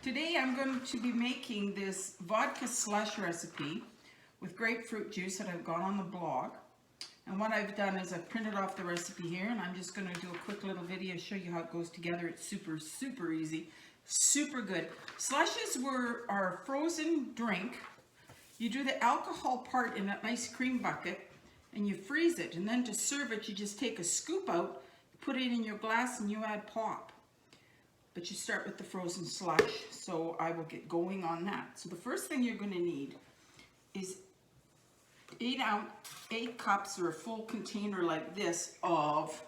Today I'm going to be making this vodka slush recipe with grapefruit juice that I've got on the blog. And what I've done is I've printed off the recipe here, and I'm just going to do a quick little video to show you how it goes together. It's super easy, super good. Slushes are a frozen drink. You do the alcohol part in an ice cream bucket and you freeze it, and then to serve it you just take a scoop out, put it in your glass, and you add pop. But you start with the frozen slush, so I will get going on that. So the first thing you're going to need is 8 cups or a full container like this of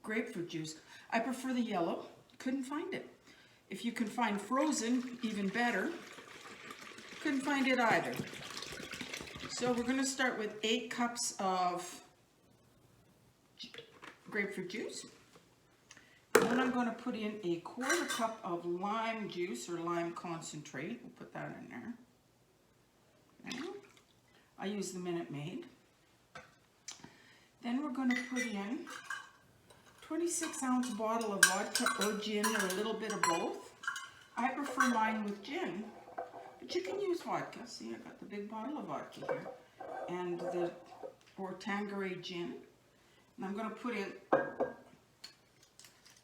grapefruit juice. I prefer the yellow, couldn't find it. If you can find frozen, even better. Couldn't find it either. So we're going to start with 8 cups of grapefruit juice. And then I'm going to put in a 1/4 cup of lime juice or lime concentrate. We'll put that in there. Okay. I use the Minute Maid. Then we're going to put in 26-ounce bottle of vodka or gin, or a little bit of both. I prefer mine with gin, but you can use vodka. See, I got the big bottle of vodka here, and or Tanqueray gin. And I'm going to put in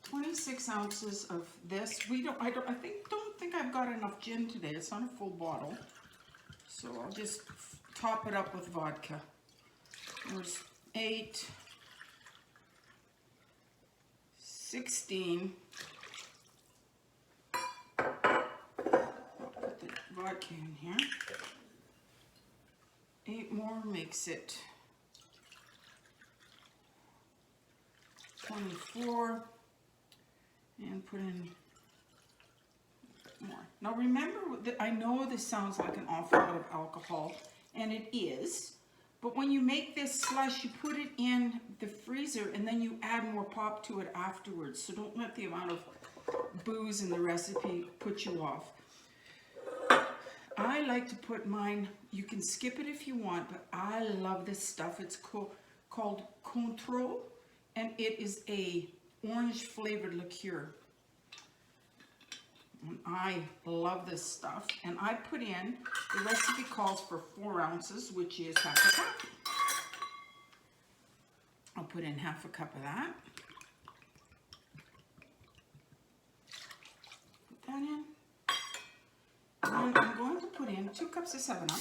26 ounces of this. I don't think I've got enough gin today. It's not a full bottle, so I'll just top it up with vodka. There's 8, 16. I'll put the vodka in here. 8 more makes it 24. And put in more. Now remember that I know this sounds like an awful lot of alcohol, and it is, but when you make this slush, you put it in the freezer and then you add more pop to it afterwards. So don't let the amount of booze in the recipe put you off. I like to put mine, you can skip it if you want, but I love this stuff. It's called Cointreau, and it is a orange flavored liqueur. And I love this stuff. And I put in, the recipe calls for 4 ounces, which is 1/2 cup. I'll put in 1/2 cup of that. Put that in. And I'm going to put in 2 cups of 7-Up.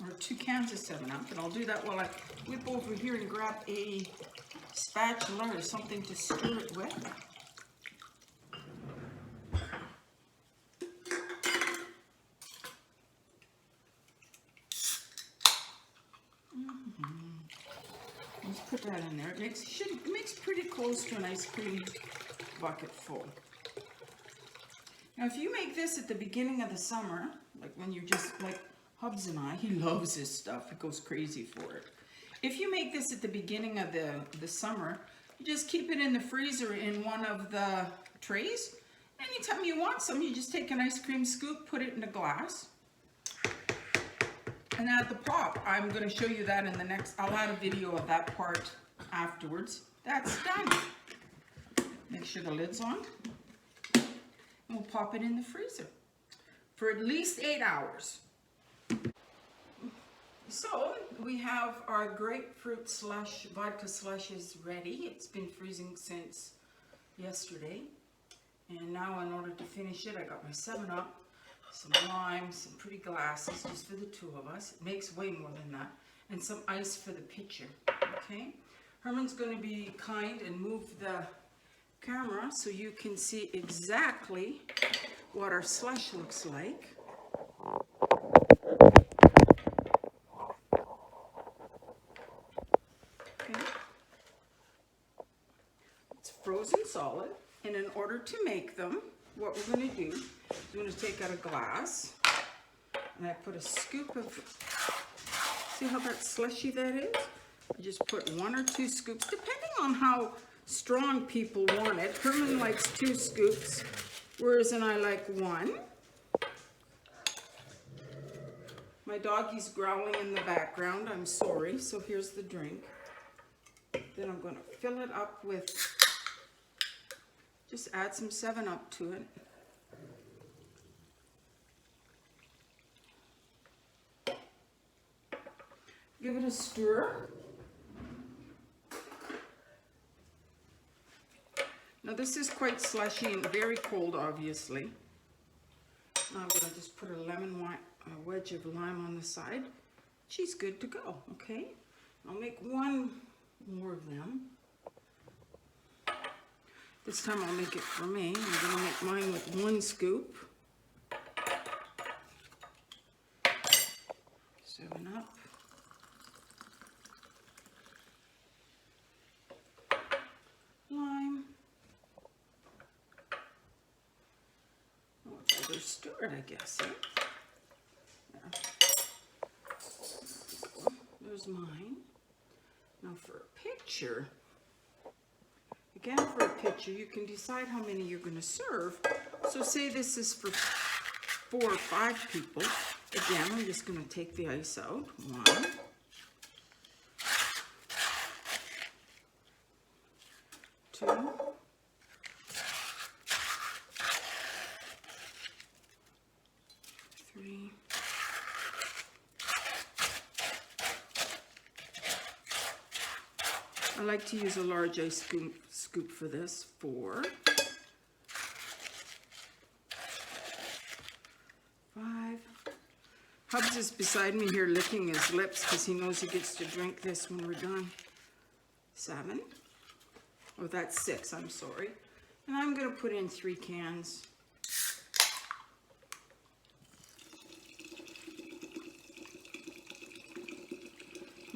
Or 2 cans of 7-Up, and I'll do that while I whip over here and grab a spatula or something to stir it with. Let's put that in there. It makes pretty close to an ice cream bucket full. Now, if you make this at the beginning of the summer, like when you're just like Hubs and I, he loves this stuff. He goes crazy for it. If you make this at the beginning of the summer, you just keep it in the freezer in one of the trays. Anytime you want some, you just take an ice cream scoop, put it in a glass, and add the pop. I'm going to show you that in the next, I'll add a video of that part afterwards. That's done. Make sure the lid's on. And we'll pop it in the freezer for at least 8 hours. So we have our grapefruit slush, vodka slush is ready. It's been freezing since yesterday. And now in order to finish it, I got my 7-Up, some lime, some pretty glasses just for the 2 of us. It makes way more than that. And some ice for the pitcher, okay? Herman's going to be kind and move the camera so you can see exactly what our slush looks like. Frozen solid, and in order to make them, what we're going to do is we're going to take out a glass, and I put a scoop of, see how that slushy that is? I just put 1 or 2 scoops, depending on how strong people want it. Herman likes 2 scoops, whereas I like 1. My doggy's growling in the background, I'm sorry. So here's the drink. Then I'm going to fill it up with Just add some 7-Up to it. Give it a stir. Now this is quite slushy and very cold, obviously. Now I'm going to just put a wedge of lime on the side. She's good to go, okay? I'll make one more of them. This time I'll make it for me. I'm going to make mine with 1 scoop. 7-Up. Lime. Oh, it's over stirred, I guess. Eh? Yeah. There's mine. Now for a picture. Again, for a picture, you can decide how many you're going to serve. So say this is for 4 or 5 people. Again, I'm just going to take the ice out. 1. 2. 3. 4. I like to use a large ice scoop for this. 4. 5. Hubs is beside me here licking his lips because he knows he gets to drink this when we're done. 7. Oh, that's 6, I'm sorry. And I'm going to put in 3 cans.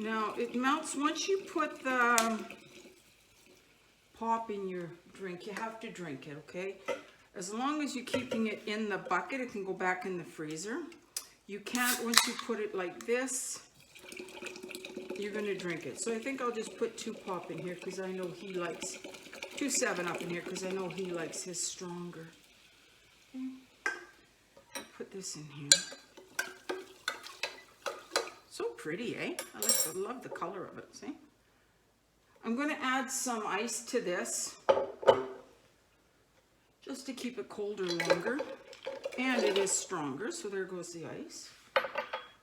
Now, it melts once you put the pop in your drink. You have to drink it, okay? As long as you're keeping it in the bucket, it can go back in the freezer. You can't, once you put it like this, you're going to drink it. So I think I'll just put 2 pop in here because I know he likes, 2 7-Up in here because I know he likes his stronger. Okay. I'll put this in here. So pretty, eh? I love the color of it, see? I'm going to add some ice to this just to keep it colder longer. And it is stronger, so there goes the ice.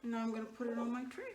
And now I'm going to put it on my tray.